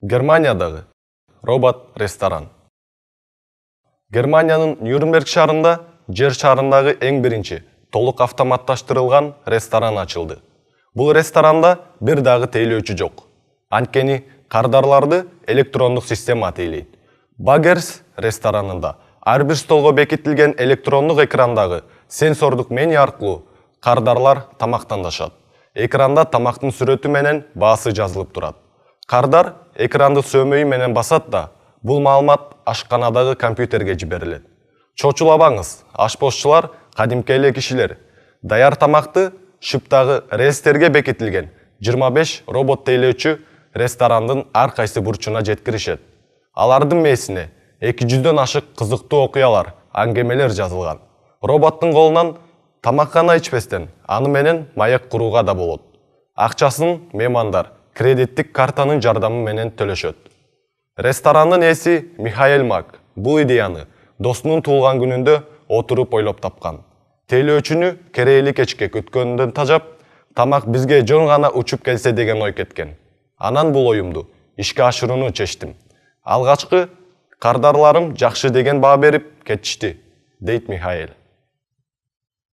Германиядагы робот ресторан. Германиянын Нюрнберг шаарында жер шарындагы эң биринчи толук автоматташтырылган ресторан ачылды. Бул ресторанда бир дагы тейлөөчү жок. Анткени кардарларды электрондук система тейлейт. Баггерс ресторанында ар бир столго бекитилген электрондук экрандагы сенсордук мени аркылуу кардарлар тамактандашат. Экранда тамактын сүрөтү менен баасы жазылып турат. Кардар экранды сөмөйү менен басат да, бул маалымат ашканадагы компьютерге жиберилет. Чочулабаңыз, ашпозчулар кадимки эле кишилер. Даяр тамакты шыптагы рельстерге бекитилген 25 робот тейлөөчү ресторандын ар кайсы бурчуна жеткиришет. Алардын мээсине 200дөн ашык кызыктуу окуялар, аңгемелер жазылган. Роботтун колунан тамак гана ичпестен, аны менен маяк курууга да болот. Акчасын меймандар кредиттик картанын жардамы менен төлөшөт. Ресторанын ээси Михаэль Мак бул идеяны досунун туулган күнүндө отуруп ойлоп тапкан. Тейлөөчүнү керейли кечке күткөндөн тажап, тамак бизге жөн гана учуп келсе деген ой кеткен. Анан бул оюмду ишке ашырууну чечтим. Алгачкы кардарларым жакшы деген баа берип кетишти, дейт Михаэль.